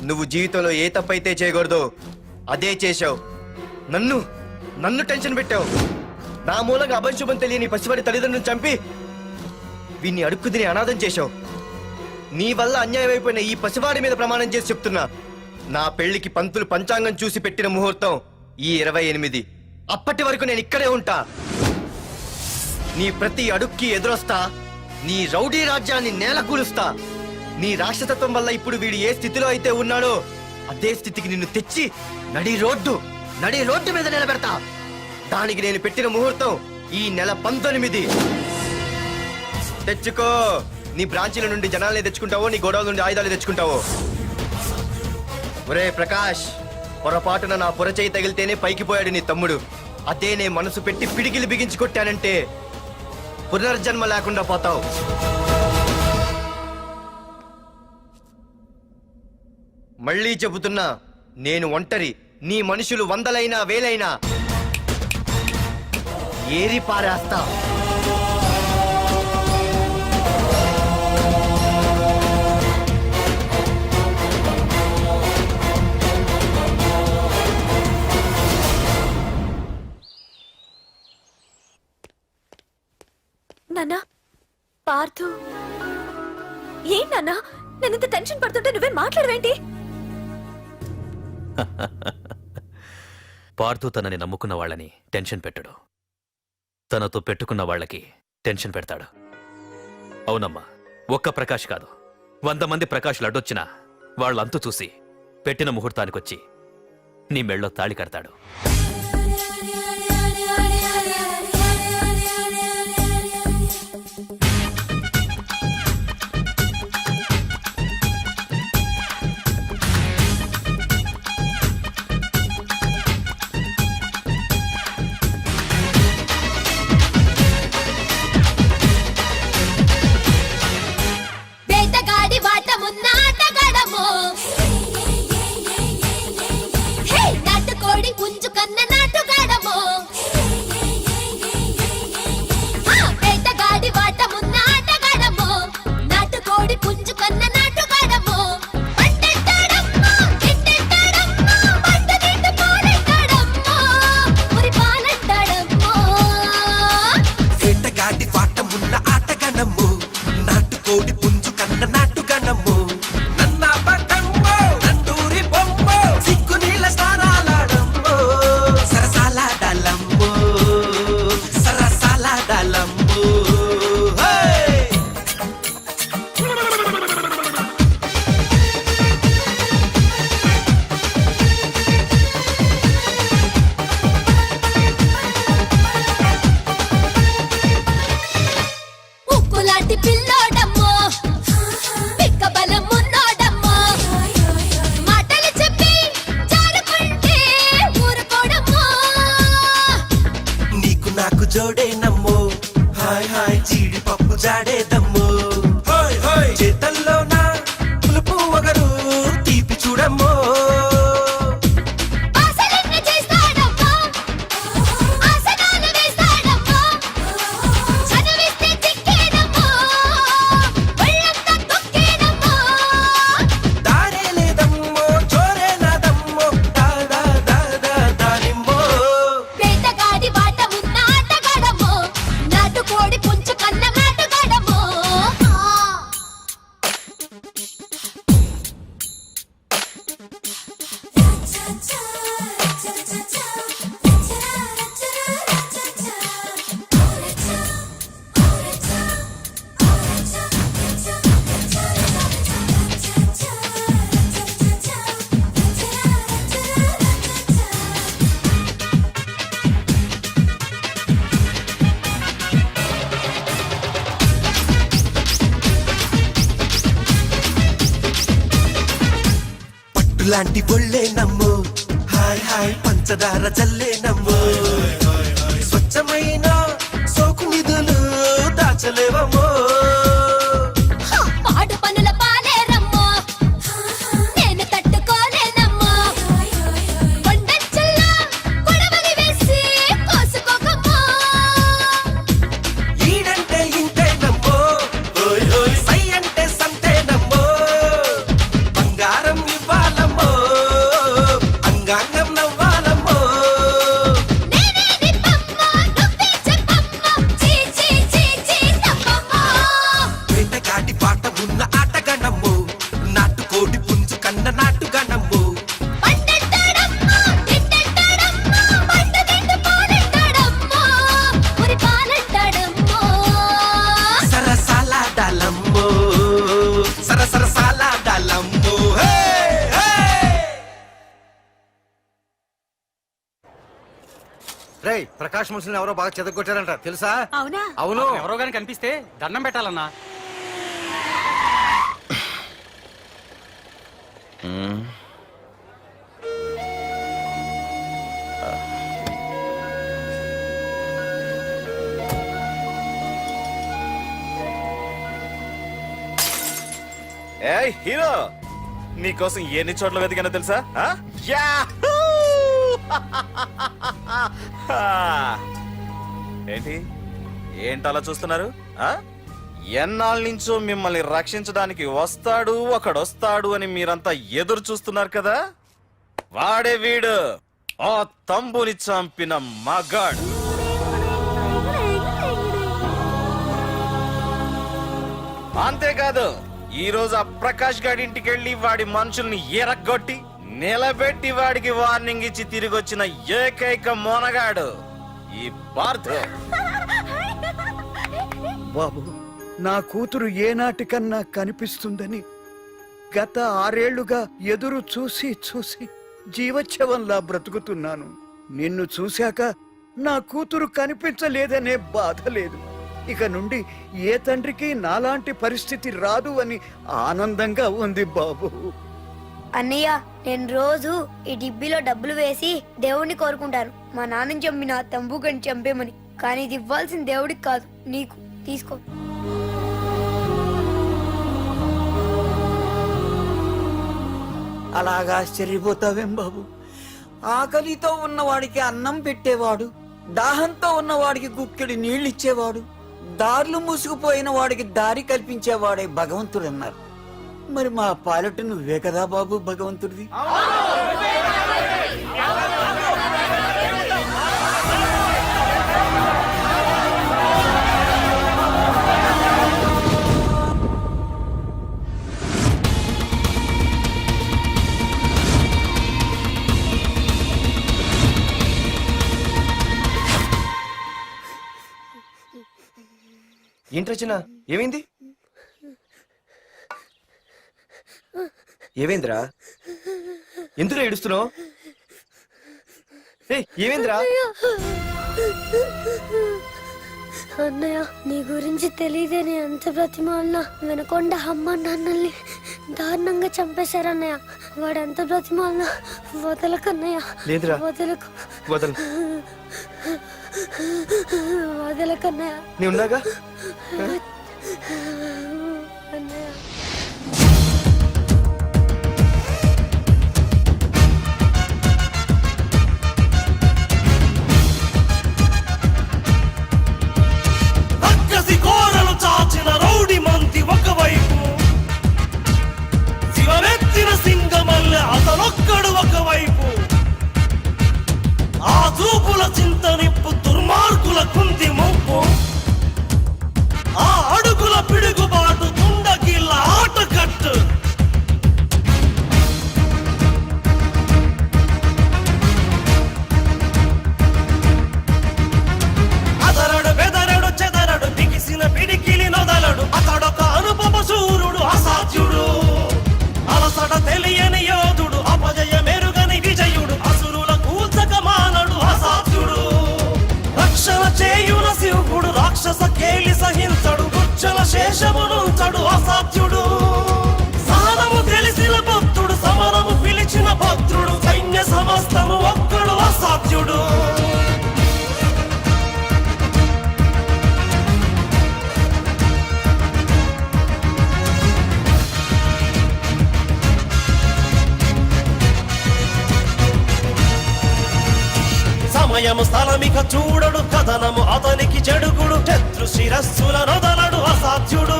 నువ్వు జీవితంలో ఏ తప్పైతే చేయకూడదు అదే చేశావు. నన్ను టెన్షన్ పెట్టావు. నా మూలంగా అభంశుభం తెలియని పసివాడి తల్లిదండ్రులను చంపి వీన్ని అడుక్కు తిని అనాథం చేశావు. నీ వల్ల అన్యాయం అయిపోయిన ఈ పసివాడి మీద ప్రమాణం చేసి చెప్తున్నా, నా పెళ్లికి పంతులు పంచాంగం చూసి పెట్టిన ముహూర్తం ఈ 28. అప్పటి వరకు నేను ఇక్కడే ఉంటా. నీ ప్రతి అడుక్కి ఎదురొస్తా. నీ రౌడీ రాజ్యాన్ని నేలకూలుస్తా. నీ రాక్షసత్వం వల్ల ఇప్పుడు వీడు ఏ స్థితిలో అయితే ఉన్నాడో అదే స్థితికి నిన్ను తెచ్చి నడి రోడ్డు మీద నిలబెడతా. దానికి నేను పెట్టిన ముహూర్తం ఈ నెల 19. తెచ్చుకో. నీ బ్రాంచీల నుండి జనాలే తెచ్చుకుంటావో, నీ గోడౌల నుండి ఆయుధాలు తెచ్చుకుంటావో. ఒరే ప్రకాష్, పొరపాటున నా పొరచేయి తగిలితేనే పైకి పోయాడు నీ తమ్ముడు. అదే నే మనసు పెట్టి పిడికిలి బిగించి కొట్టానంటే పునర్జన్మ లేకుండా పోతావు. మళ్ళీ చెబుతున్నా, నేను ఒంటరి. నీ మనుషులు 100లైనా 1000లైనా ఏరి పారేస్తా. నాన్నా, పార్థు ఏం నాన్నా? నేను ఇంత టెన్షన్ పడుతుంటే నువ్వే మాట్లాడవేంటి? పార్థు తనని నమ్ముకున్న వాళ్ళని టెన్షన్ పెట్టడు, తనతో పెట్టుకున్న వాళ్ళకి టెన్షన్ పెడతాడు. అవునమ్మా, ఒక్క ప్రకాష్ కాదు, 100 మంది ప్రకాష్లు అడ్డొచ్చినా వాళ్ళంతు చూసి పెట్టిన ముహూర్తానికొచ్చి నీ మెళ్ళో తాళి కడతాడు. లాంటి ఒళ్ళే నమ్ము హాయ్ హాయ్ పంచదార జల్లే నమ్ము స్వచ్ఛమైన సోకు నిధులు దాచలేవమ్మో పాడు పనుల పాలేరమ్మో నేను తట్టుకోలేనమ్మో కొండంచెల్లా కొడవలి వేసి కోసుకోకమ్మో ఈడంటే ఇంతే నమ్మో ఓయ్ ఓయ్ సై అంటే సంతే నమ్మో బంగారం ఇవ్వాలమ్మో అంగాంగం నవ్వాలమ్మో నేనే నిప్పమ్మో నువ్వే చెప్పమ్మో చీ చీ చీ చీ తప్పమ్మో వెంటకాటి పాట ఉన్న ఆటగణమ్ము నాటుకోడి పుంజు కన్న నాటుగణమ్ము పండెట్టాడమ్మో తిండెట్టాడమ్మో పండు తిండు పాలెట్టాడమ్మో ఉరి పాలెట్టాడమ్మో సరసాలాడాలమ్మో సరసరసాలాడాలమ్మో హే హే రేయ్ ప్రకాష్ మనుషుల్ని ఎవరో బాగా చెదగొట్టారంట తెలుసా? అవునా? అవును. ఎవరో గాని కనిపిస్తే దండం పెట్టాలన్నా. ఏయ్ హీరో నీకోసం ఎన్ని చోట్ల వెతికానో తెలుసా ఆ? యాహూ! ఏంటి ఏంటలా చూస్తున్నారు ఆ? ఎన్నాళ్ళ నుంచో మిమ్మల్ని రక్షించడానికి వస్తాడు ఒకడొస్తాడు అని మీరంతా ఎదురు చూస్తున్నారు కదా వాడే వీడు ఆ తంబుని చంపిన మగాడు అంతేకాదు ఈ రోజు ఆ ప్రకాష్ గాడి ఇంటికి వెళ్ళి వాడి మనుషుల్ని ఎరగొట్టి నిలబెట్టి వాడికి వార్నింగ్ ఇచ్చి తిరిగి వచ్చిన ఏకైక మోనగాడు ఈ పార్థు. బాబు నా కూతురు ఏనాటికన్నా కనిపిస్తుందని గత 6 ఏళ్లుగా ఎదురు చూసి చూసి జీవచ్ఛవంలా బ్రతుకుతున్నాను. నిన్ను చూశాక నా కూతురు కనిపించలేదనే బాధ లేదు. ఇక నుండి ఏ తండ్రికి నాలాంటి పరిస్థితి రాదు అని ఆనందంగా ఉంది బాబు. అన్నయ్య నేను రోజు ఈ డిబ్బీలో డబ్బులు వేసి దేవుణ్ణి కోరుకుంటాను మా నాన్నని చంపిన తంబుగని చంపేమని. కానీ ఇది ఇవ్వాల్సిన దేవుడికి కాదు నీకు. తీసుకో. అలాగా ఆశ్చర్యపోతావేం బాబు? ఆకలితో ఉన్నవాడికి అన్నం పెట్టేవాడు, దాహంతో ఉన్నవాడికి గుక్కెడి నీళ్ళిచ్చేవాడు, దారులు మూసుకుపోయిన వాడికి దారి కల్పించేవాడే భగవంతుడు అన్నారు. మరి మా పాలెట నువ్వే కదా బాబు భగవంతుడిది. ఏంటి రచన ఏమైంది? ఏమైందిరా? ఎందుకు ఏడుస్తున్నావు? ఏమైందిరా? అన్నయ్య నీ గురించి తెలియదని ఎంత బ్రతిమాలినా వినకుండా అమ్మ నాన్నల్ని దారుణంగా చంపేశారన్నయ్య. వాడు ఎంత బ్రతిమాలినా వదలకన్నయ్య. లేదురా వదలకు వదలు. వదలకన్నయ్య. నీ ఉన్నాగా అన్నయ్య. చాచిన రౌడి మంది ఒకవైపు, శివమెత్తిన సింగమల్లె అతనొక్కడు ఒకవైపు, ఆ చూపుల చింత నిప్పు దుర్మార్గుల కుంది ముప్పు, ఆ అడుగుల పిడుగుబాటు తుండగిల్ల ఆటకట్టు. అదరడు బెదరడు చెదరడు బిగిసిన పిడికిలి నొదలడు, అతడొక అనుపమ శూరుడు అసాధ్యుడు, అలసట తెలియని యోధుడు, అపజయ మెరుగని విజయుడు, అసురుల కూల్చక మానడు అసాధ్యుడు, రక్షణ చేయున శివుడు, రాక్షస కేలి సహించడు, గుచ్చల శేషమునుంచడు అసాధ్యుడు, సహనము తెలిసిన భక్తుడు, సమరము పిలిచిన సమయము స్థలమిక చూడడు కథనము అతనికి చెడుగుడు శత్రు శిరస్సుల నొదలడు అసాధ్యుడు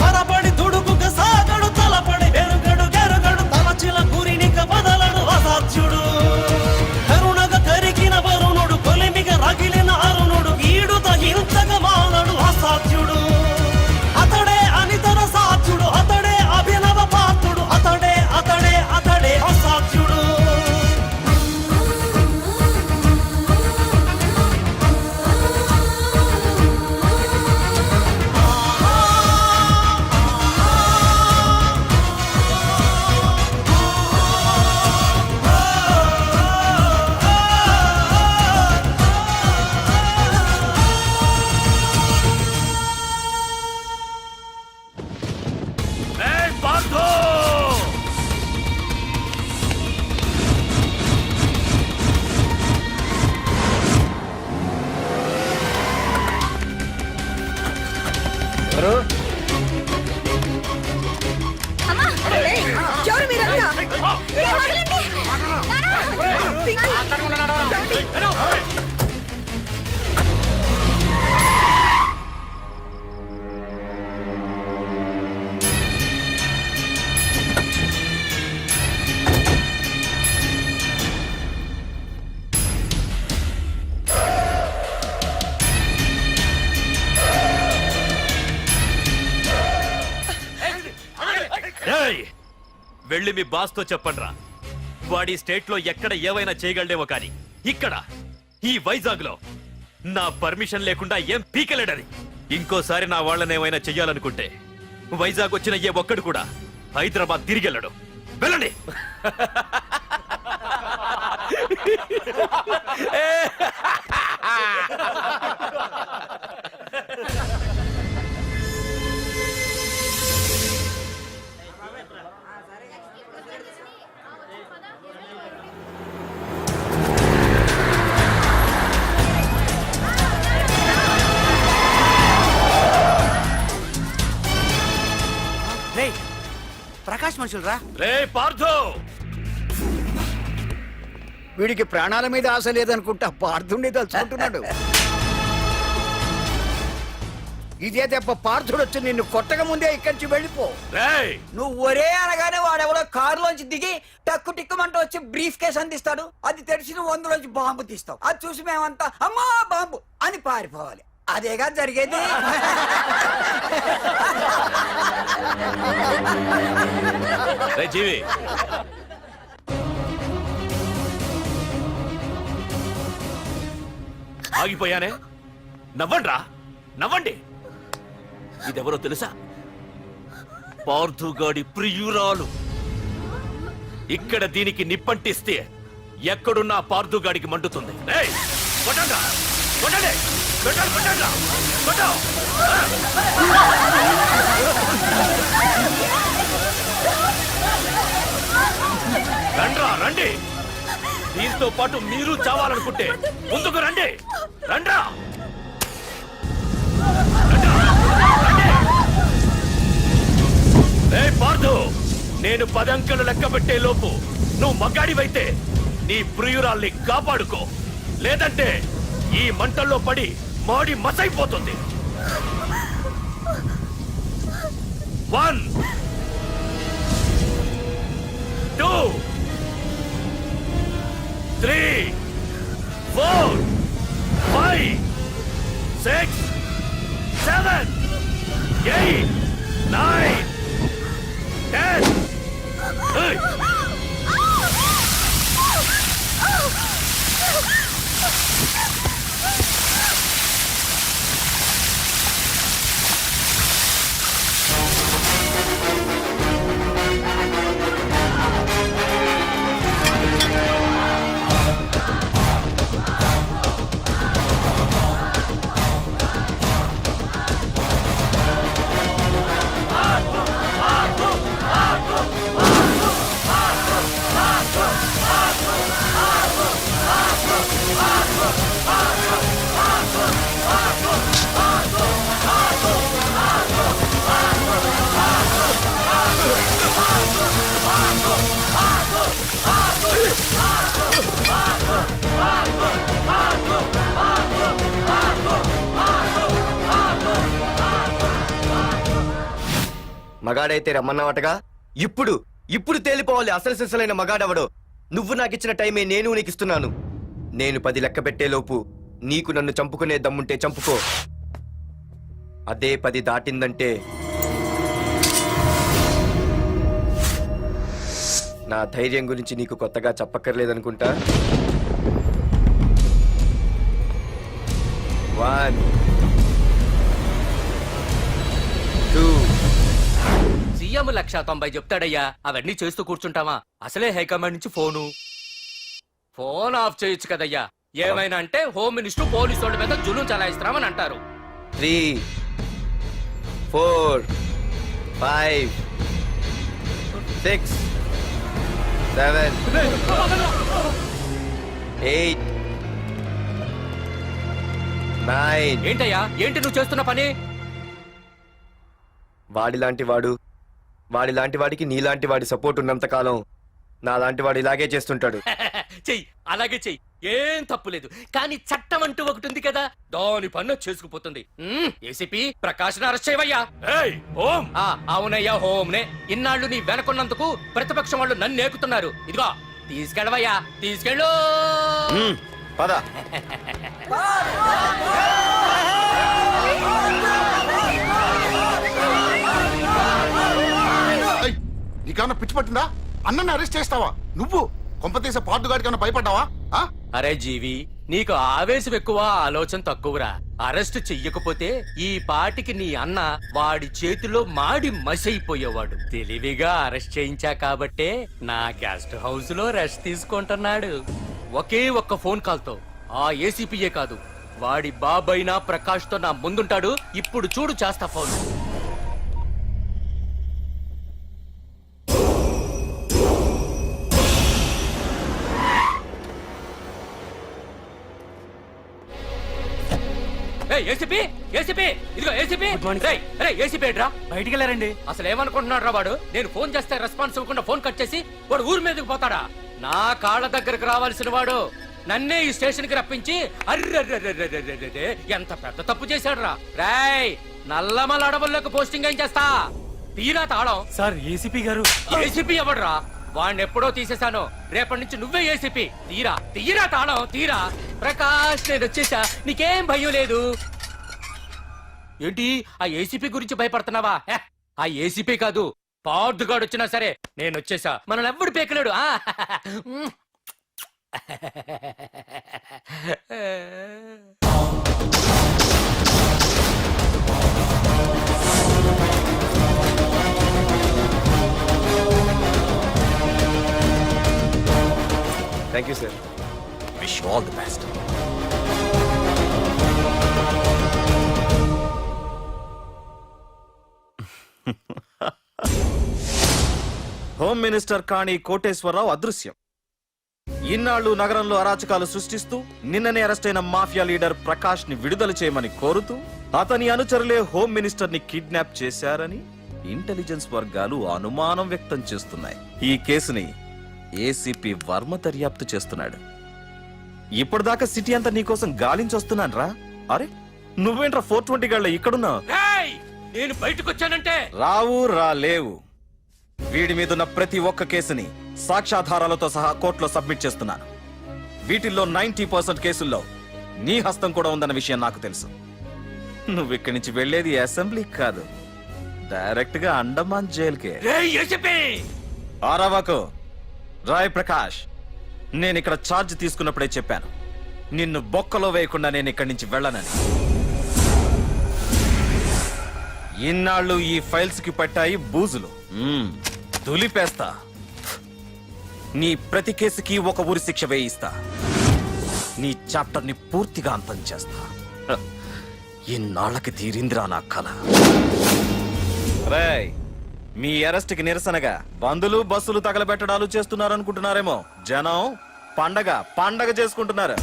పరపడి దుడుకుగా సాగడు తలపడి వెరుగడు గెరుగడు తలచిన గురినిక బదలడు అసాధ్యుడు కరుణగ కరిగిన వరుణుడు కొలిమిగ రగిలిన అరుణుడు ఈడుత ఇంతగా మానడు అసాధ్యుడు అతడే అనితర సాధ్యుడు అతడే అభినవ పాత్రుడు అతడే అతడే అతడే అసాధ్యుడు ఏయ్ పార్థు! అమ్మా ఎవరు మీరంతా? వదలండి. ఏయ్! వెళ్ళి మీ బాస్తో చెప్పండ్రా వాడి స్టేట్ లో ఎక్కడ ఏవైనా చేయగలడేమో కానీ ఇక్కడ ఈ వైజాగ్ లో నా పర్మిషన్ లేకుండా ఏం పీకలేడని. ఇంకోసారి నా వాళ్ళనేమైనా చెయ్యాలనుకుంటే వైజాగ్ వచ్చిన ఏ ఒక్కడు కూడా హైదరాబాద్ తిరిగెళ్ళడు. వెళ్ళండి. రేయ్ ప్రకాష్ మనుషులు రా రే పార్థు! వీడికి ప్రాణాల మీద ఆశ లేదనుకుంటా పార్థుడిని తలుచుకుంటున్నాడు. ఇదే దెబ్బ పార్థుడు వచ్చి నిన్ను కొట్టక ముందే ఇక్కడి నుంచి వెళ్ళిపో. రేయ్! నువ్వు ఒరే అనగానే వాడెవడో కారులోంచి దిగి టక్కు టిక్కుమంటూ వచ్చి బ్రీఫ్ కేస్ అందిస్తాడు. అది తెరిచి నువ్వు అందులోంచి బాంబు తీస్తావు. అది చూసి మేమంతా అమ్మా బాంబు అని పారిపోవాలి. అదేగా జరిగేది. రే జీవి, ఆగిపోయానే. నవ్వండ్రా, నవ్వండి. ఇదెవరో తెలుసా? పార్థుగాడి ప్రియురాలు. ఇక్కడ దీనికి నిప్పంటిస్తే ఎక్కడున్నా పార్థుగాడికి మండుతుంది. రేయ్, కొట్టండ్రా, కొట్టండి, కొట్టండి, కొట్టండ్రా, కొట్టు. రండ్రా, రండి. దీంతో పాటు మీరు చావాలనుకుంటే ముందుకు రండి. రండ్రా. పార్థు, నేను 10 అంకెలు లెక్క పెట్టే లోపు నువ్వు మగాడివైతే నీ ప్రియురాల్ని కాపాడుకో. లేదంటే ఈ మంటల్లో పడి మాడి మసైపోతుంది. 1 2 3 4 5 6 7 8 9 10. Hey! మగాడైతే రమ్మన్నావటగా? ఇప్పుడు తేలిపోవాలి అసలు సిసలైన మగాడవడో. నువ్వు నాకిచ్చిన టైమే నేను నీకు ఇస్తున్నాను. నేను 10 లెక్క పెట్టేలోపు నీకు నన్ను చంపుకునే దమ్ముంటే చంపుకో. అదే 10 దాటిందంటే నా ధైర్యం గురించి నీకు కొత్తగా చెప్పక్కర్లేదనుకుంటా. 1 2 సీఎం 190 చెప్తాడయ్యా, అవన్నీ చేస్తూ కూర్చుంటావా? అసలే హైకమాండ్ నుంచి ఫోన్ ఆఫ్ చేయొచ్చు కదయ్యా. ఏమైనా అంటే హోమ్ మినిస్టర్ పోలీసు వాళ్ళ మీద జులుం చలాయిస్తున్నామని అంటారు. 3 4 5 6 7 8 9. ఏంటయ్యా, ఏంటి నువ్వు చేస్తున్న పని? వాడిలాంటి వాడికి నీలాంటి వాడి సపోర్ట్ ఉన్నంత కాలం నాలాంటి వాడు ఇలాగే చేస్తుంటాడు. చెయ్యి, అలాగే చెయ్యి, ఏం తప్పులేదు. కానీ చట్టం అంటూ ఒకటి ఉంది కదా, దాని పన్ను చేసుకుపోతుంది. ఏసీపీ ప్రకాష్ అరెస్ట్ చేయవయ్యా. అవునయ్యా, హోమ్నే. ఇన్నాళ్ళు నీ వెనకున్నందుకు ప్రతిపక్షం వాళ్ళు నన్ను నేకుతున్నారు. ఇదిగో తీసుకెళ్ళవయ్యా, తీసుకెళ్ళు. పద. నీకేమన్నా పిచ్చి పట్టిందా? అన్నని అరెస్ట్ చేస్తావా నువ్వు? కొంపతీసే పార్దుగాడికి ఏమన్నా భయపడ్డావా? అరే జీవి, నీకు ఆవేశం ఎక్కువ, ఆలోచన తక్కువరా. అరెస్ట్ చెయ్యకపోతే ఈ పాటికి నీ అన్న వాడి చేతిలో మాడి మసైపోయేవాడు. తెలివిగా అరెస్ట్ చేయించా కాబట్టే నా గెస్ట్ హౌస్ లో రెస్ట్ తీసుకుంటున్నాడు. ఒకే ఒక్క ఫోన్ కాల్ తో ఆ ఏసీపీయే కాదు, వాడి బాబైనా ప్రకాష్ తో నా ముందుంటాడు. ఇప్పుడు చూడు చేస్తా ఫోన్. ఏసీపీ, ఏసీపీ, ఇదిగో ఏసీపీ. ఏసీపీ రా, బయటికి వెళ్ళారండి. అసలు ఏమనుకుంటున్నాడు రా వాడు? నేను ఫోన్ చేస్తే రెస్పాన్స్ ఇవ్వకుండా ఫోన్ కట్ చేసి వాడు ఊరి మీదకి పోతాడా? నా కాళ్ళ దగ్గరకు రావాల్సిన వాడు నన్నే ఈ స్టేషన్ కి రప్పించి అర్రె ఎంత పెద్ద తప్పు చేశాడు రా. రాయ్, నల్లమల అడవుల్లోకి పోస్టింగ్ ఏం చేస్తా? తీరా తాళం. సార్ ఏసీపీ గారు. ఏసీపీ ఎవడ్రా? వాడిని ఎప్పుడో తీసేశాను. రేపటి నుంచి నువ్వే ఏసీపీ. తీరా తాళం, తీరా. ప్రకాష్, నేను వచ్చేసా, నీకేం భయం లేదు. ఏంటి ఆ ఏసీపీ గురించి భయపడుతున్నావా? ఆ ఏసీపీ కాదు, పార్దుగాడు వచ్చినా సరే నేను వచ్చేసా. మనల్ని ఎవ్వడు పేకలేడు. Thank you sir. Wish you all the best. Home minister Kani Koteswararao అదృశ్యం. ఇన్నాళ్లు నగరంలో అరాచకాలు సృష్టిస్తూ నిన్ననే అరెస్ట్ అయిన మాఫియా లీడర్ ప్రకాష్ ని విడుదల చేయమని కోరుతూ అతని అనుచరులే హోమ్ మినిస్టర్ ని కిడ్నాప్ చేశారని ఇంటెలిజెన్స్ వర్గాలు అనుమానం వ్యక్తం చేస్తున్నాయి. ఈ కేసుని ఏసీపీ వర్మ దర్యాప్తు చేస్తున్నాడు. ఇప్పటిదాకా సిటీ అంతా నీకోసం గాలించొస్తున్నాను రా. అరే నువ్వేంట్రా 420 గళ్ళ ఇక్కడున్నావు? నేను బయటకు వచ్చానంటే రాలేవు. వీడి మీదున్న ప్రతి ఒక్క కేసుని సాక్ష్యాధారాలతో సహా కోర్టులో సబ్మిట్ చేస్తున్నాను. వీటిల్లో 90% కేసుల్లో నీ హస్తం కూడా ఉందన్న విషయం నాకు తెలుసు. నువ్విక్కడి నుంచి వెళ్లేది అసెంబ్లీకి కాదు, డైరెక్ట్ గా అండమాన్ జైలుకే. ఆరావాకు రాయ్ ప్రకాష్, నేను ఇక్కడ ఛార్జ్ తీసుకున్నప్పుడే చెప్పాను, నిన్ను బొక్కలో వేయకుండా నేను ఇక్కడి నుంచి వెళ్ళనని. ఇన్నాళ్ళు ఈ ఫైల్స్ కి పట్టాయి బూజులు. దులిపేస్తా. నీ ప్రతి కేసుకి ఒక ఊరి శిక్ష వేయిస్తా. నీ చాప్టర్ ని పూర్తిగా అంతం చేస్తా. ఇన్నాళ్ళకి తీరిందిరా నా కళ. రేయ్, మీ అరెస్ట్ కి నిరసనగా బందులు బస్సులు తగలబెట్టడాలు చేస్తున్నారనుకుంటున్నారేమో. జనం పండగ చేసుకుంటున్నారు.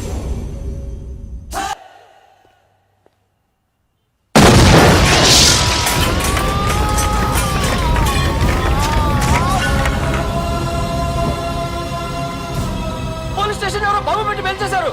పోలీస్ స్టేషన్ ఎవరో బాబు పెట్టి పెంచేశారు.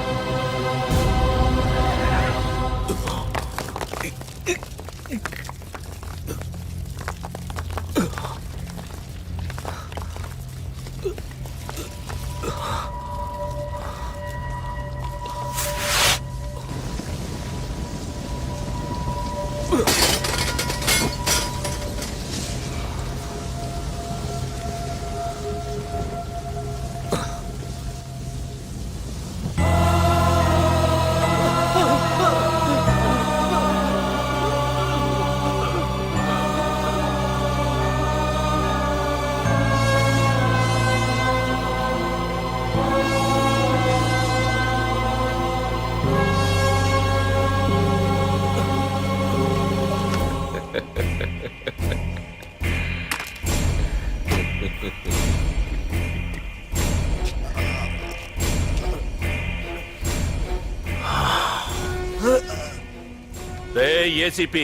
రే ఏసీపీ,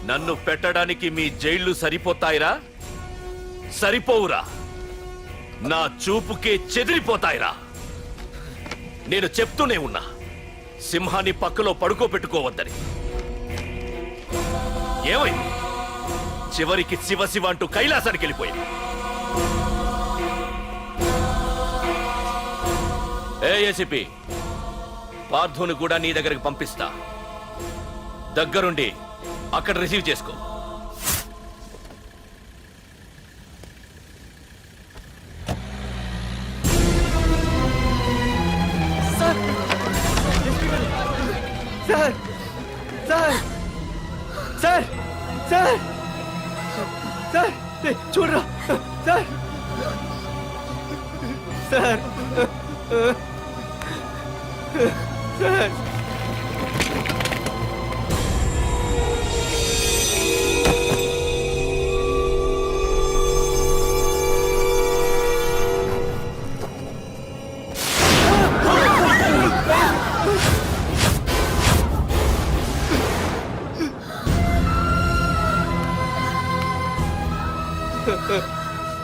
నన్ను పెట్టడానికి మీ జైళ్లు సరిపోతాయిరా? సరిపోవురా. నా చూపుకే చెదిరిపోతాయిరా. నేను చెప్తూనే ఉన్నా, సింహాన్ని పక్కలో పడుకోబెట్టుకోవద్దని. ఏమైంది? చివరికి శివ శివ అంటూ కైలాసానికి వెళ్ళిపోయింది. ఏసీపీ, పార్థుని కూడా నీ దగ్గరికి పంపిస్తా. దగ్గరుండి అక్కడ రిసీవ్ చేసుకో. Sir sir sir sir sir చూడరా సార్ సార్ సార్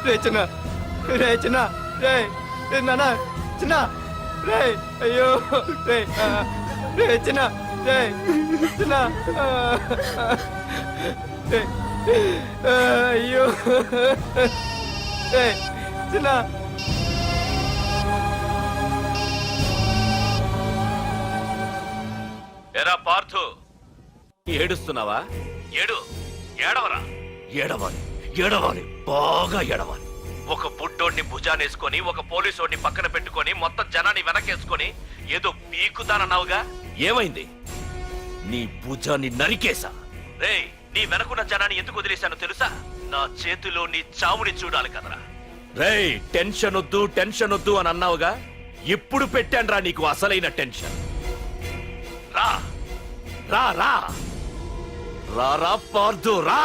రే చిన్న, రే చిన్న, రే నాన్న చిన్న, రే అయ్యో, రే రే చిన్న, రే చిన్న, రే అయ్యో, రే చిన్న. ఎరా పార్థు, ఏడుస్తున్నావా? ఏడవరా. ఏడవాలి, ఏడవాలి, బాగా ఏడవాలి. ఒక బుడ్డోడిని భుజానేసుకొని, ఒక పోలీసోడిని పక్కన పెట్టుకొని, మొత్తం జనాన్ని వెనకేసుకొని ఏదో పీకుతానన్నావుగా, ఏమైంది? నీ భుజాన్ని నరికేశా. రేయ్, నీ వెనకున్న జనాన్ని ఎందుకు వదిలేశానో తెలుసా? నా చేతిలో నీ చావుని చూడాలి కదరా. రేయ్, టెన్షన్ వద్దు, టెన్షన్ వద్దు అని అన్నావుగా, ఇప్పుడు పెట్టానురా నీకు అసలైన టెన్షన్. రా రా రా రా రా పార్థు, రా.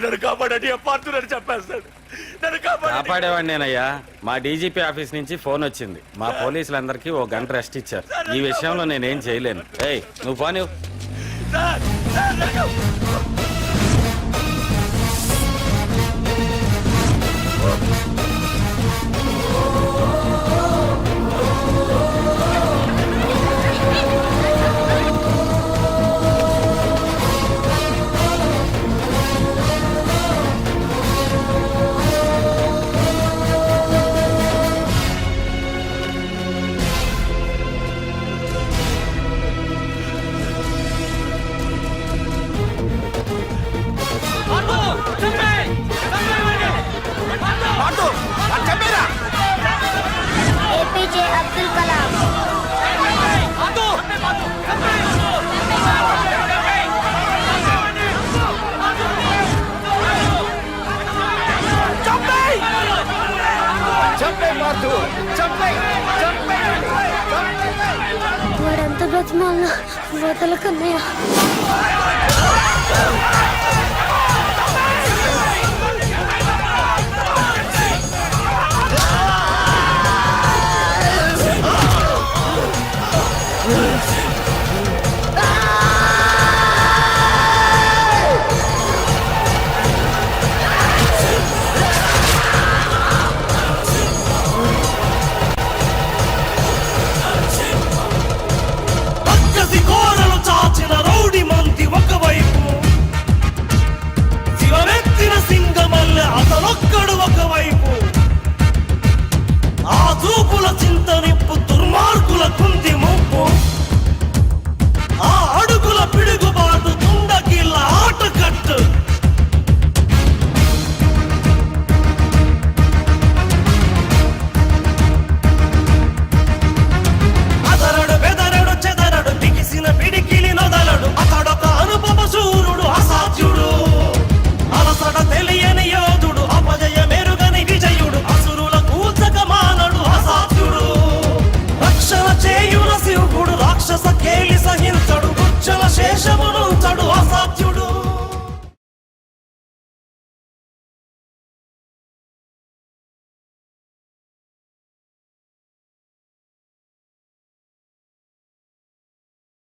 నన్ను కాపాడండి, పార్తులని చెప్పేస్తాడు. నన్ను కాపాడండి. కాపాడేవాడిని నేనయ్యా. మా డీజీపీ ఆఫీస్ నుంచి ఫోన్ వచ్చింది. మా పోలీసులందరికీ ఓ గంట రెస్ట్ ఇచ్చారు. ఈ విషయంలో నేనేం చేయలేను. ఏయ్ నువ్వు ఫోన్ ఇవ్వు. సార్, సార్, నన్ను ఏపీజే అబ్దుల్ కలాం. వాడంత బ్రతిమాల వదల కన్నయ్య. చాచిన రౌడి మంది ఒకవైపు, శివమెత్తిన సింగమల్లె అతనొక్కడు ఒకవైపు, ఆ చూపుల చింత నిప్పు దుర్మార్గుల కుంది ముప్పు, ఆ అడుగుల పిడుగుబాటు తుండగిల్ల ఆటకట్టు. అదరడు బెదరడు చెదరడు బిగిసిన పిడికిలి నొదలడు, అతడొక అనుపమ శూరుడు అసాధ్యుడు, అలసట తెలియని యోధుడు, అపజయ మెరుగని విజయుడు, అసురుల కూచక మానడు అసాధ్యుడు, రక్షణ చేయున శివుడు, రాక్షస కేలి సహించడు, వృక్షల శేషమును